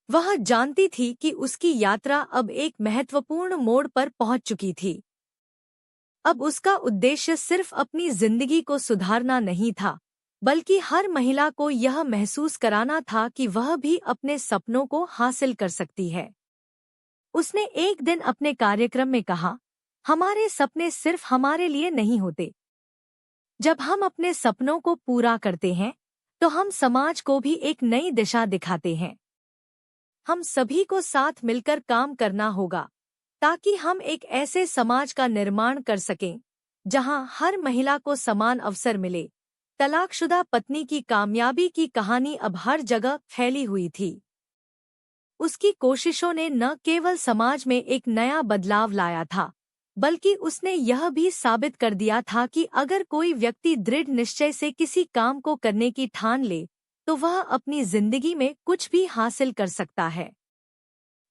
वह जानती थी कि उसकी यात्रा अब एक महत्वपूर्ण मोड़ पर पहुंच चुकी थी। अब उसका उद्देश्य सिर्फ अपनी जिंदगी को सुधारना नहीं था, बल्कि हर महिला को यह महसूस कराना था कि वह भी अपने सपनों को हासिल कर सकती है। उसने एक दिन अपने कार्यक्रम में कहा, हमारे सपने सिर्फ हमारे लिए नहीं होते। जब हम अपने सपनों को पूरा करते हैं, तो हम समाज को भी एक नई दिशा दिखाते हैं। हम सभी को साथ मिलकर काम करना होगा, ताकि हम एक ऐसे समाज का निर्माण कर सकें, जहां हर महिला को समान अवसर मिले। तलाकशुदा पत्नी की कामयाबी की कहानी अब हर जगह फैली हुई थी। उसकी कोशिशों ने न केवल समाज में एक नया बदलाव लाया था, बल्कि उसने यह भी साबित कर दिया था कि अगर कोई व्यक्ति दृढ़ निश्चय से किसी काम को करने की ठान ले, तो वह अपनी जिंदगी में कुछ भी हासिल कर सकता है।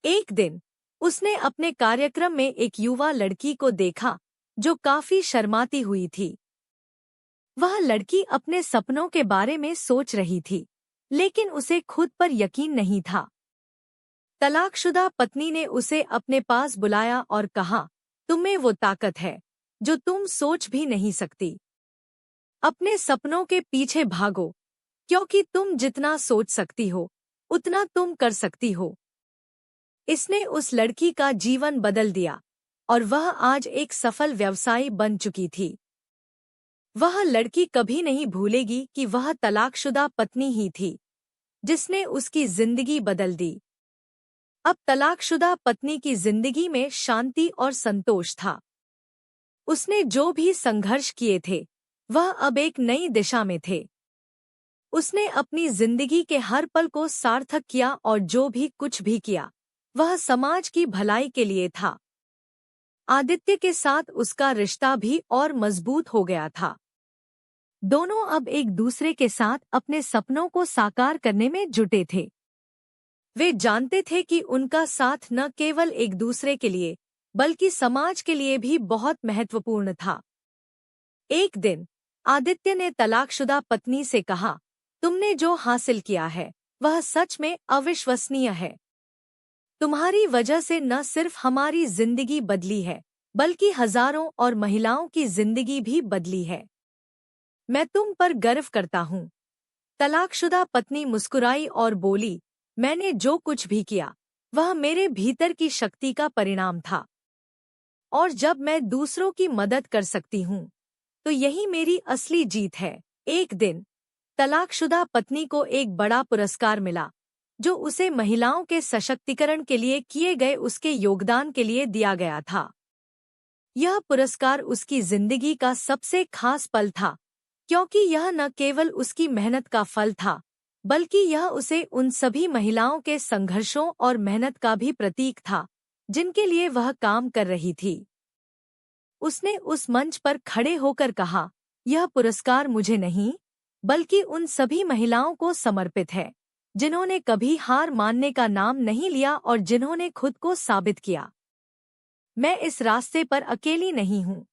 एक दिन उसने अपने कार्यक्रम में एक युवा लड़की को देखा, जो काफी शर्माती हुई थी। वह लड़की अपने सपनों के बारे में सोच रही थी, लेकिन उसे खुद पर यकीन नहीं था। तलाकशुदा पत्नी ने उसे अपने पास बुलाया और कहा, तुम्हें वो ताकत है जो तुम सोच भी नहीं सकती। अपने सपनों के पीछे भागो, क्योंकि तुम जितना सोच सकती हो, उतना तुम कर सकती हो। इसने उस लड़की का जीवन बदल दिया, और वह आज एक सफल व्यवसायी बन चुकी थी। वह लड़की कभी नहीं भूलेगी कि वह तलाकशुदा पत्नी ही थी, जिसने उसकी जिंदगी बदल दी। अब तलाकशुदा पत्नी की जिंदगी में शांति और संतोष था। उसने जो भी संघर्ष किए थे, वह अब एक नई दिशा में थे। उसने अपनी जिंदगी के हर पल को सार्थक किया, और जो भी कुछ भी किया, वह समाज की भलाई के लिए था। आदित्य के साथ उसका रिश्ता भी और मजबूत हो गया था। दोनों अब एक दूसरे के साथ अपने सपनों को साकार करने में जुटे थे। वे जानते थे कि उनका साथ न केवल एक दूसरे के लिए, बल्कि समाज के लिए भी बहुत महत्वपूर्ण था। एक दिन आदित्य ने तलाकशुदा पत्नी से कहा, तुमने जो हासिल किया है, वह सच में अविश्वसनीय है। तुम्हारी वजह से न सिर्फ हमारी जिंदगी बदली है, बल्कि हजारों और महिलाओं की जिंदगी भी बदली है। मैं तुम पर गर्व करता हूँ। तलाकशुदा पत्नी मुस्कुराई और बोली, मैंने जो कुछ भी किया, वह मेरे भीतर की शक्ति का परिणाम था। और जब मैं दूसरों की मदद कर सकती हूँ, तो यही मेरी असली जीत है। एक दिन तलाकशुदा पत्नी को एक बड़ा पुरस्कार मिला, जो उसे महिलाओं के सशक्तिकरण के लिए किए गए उसके योगदान के लिए दिया गया था। यह पुरस्कार उसकी जिंदगी का सबसे खास पल था, क्योंकि यह न केवल उसकी मेहनत का फल था, बल्कि यह उसे उन सभी महिलाओं के संघर्षों और मेहनत का भी प्रतीक था, जिनके लिए वह काम कर रही थी। उसने उस मंच पर खड़े होकर कहा, यह पुरस्कार मुझे नहीं, बल्कि उन सभी महिलाओं को समर्पित है, जिन्होंने कभी हार मानने का नाम नहीं लिया और जिन्होंने खुद को साबित किया। मैं इस रास्ते पर अकेली नहीं हूँ,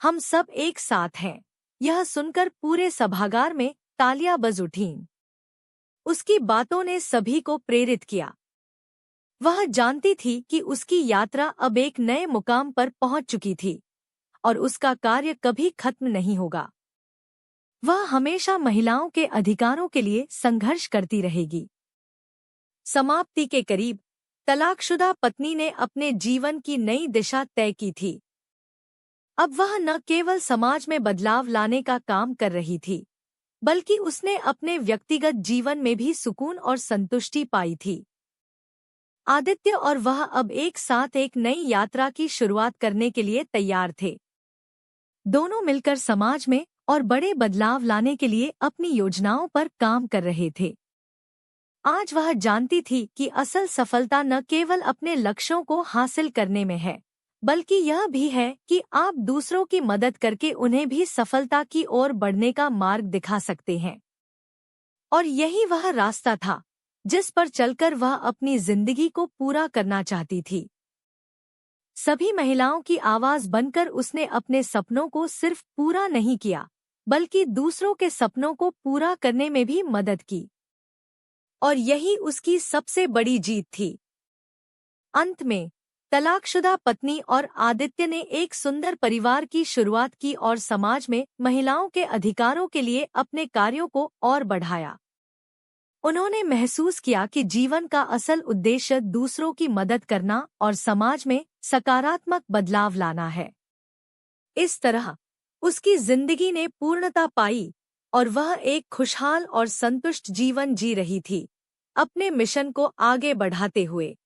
हम सब एक साथ हैं। यह सुनकर पूरे सभागार में तालियां बज उठीं। उसकी बातों ने सभी को प्रेरित किया। वह जानती थी कि उसकी यात्रा अब एक नए मुकाम पर पहुंच चुकी थी, और उसका कार्य कभी खत्म नहीं होगा। वह हमेशा महिलाओं के अधिकारों के लिए संघर्ष करती रहेगी। समाप्ति के करीब तलाकशुदा पत्नी ने अपने जीवन की नई दिशा तय की थी। अब वह न केवल समाज में बदलाव लाने का काम कर रही थी, बल्कि उसने अपने व्यक्तिगत जीवन में भी सुकून और संतुष्टि पाई थी। आदित्य और वह अब एक साथ एक नई यात्रा की शुरुआत करने के लिए तैयार थे। दोनों मिलकर समाज में और बड़े बदलाव लाने के लिए अपनी योजनाओं पर काम कर रहे थे। आज वह जानती थी कि असल सफलता न केवल अपने लक्ष्यों को हासिल करने में है, बल्कि यह भी है कि आप दूसरों की मदद करके उन्हें भी सफलता की ओर बढ़ने का मार्ग दिखा सकते हैं। और यही वह रास्ता था जिस पर चलकर वह अपनी जिंदगी को पूरा करना चाहती थी। सभी महिलाओं की आवाज बनकर उसने अपने सपनों को सिर्फ पूरा नहीं किया, बल्कि दूसरों के सपनों को पूरा करने में भी मदद की। और यही उसकी सबसे बड़ी जीत थी। अंत में तलाकशुदा पत्नी और आदित्य ने एक सुंदर परिवार की शुरुआत की और समाज में महिलाओं के अधिकारों के लिए अपने कार्यों को और बढ़ाया। उन्होंने महसूस किया कि जीवन का असल उद्देश्य दूसरों की मदद करना और समाज में सकारात्मक बदलाव लाना है। इस तरह उसकी जिंदगी ने पूर्णता पाई और वह एक खुशहाल और संतुष्ट जीवन जी रही थी, अपने मिशन को आगे बढ़ाते हुए।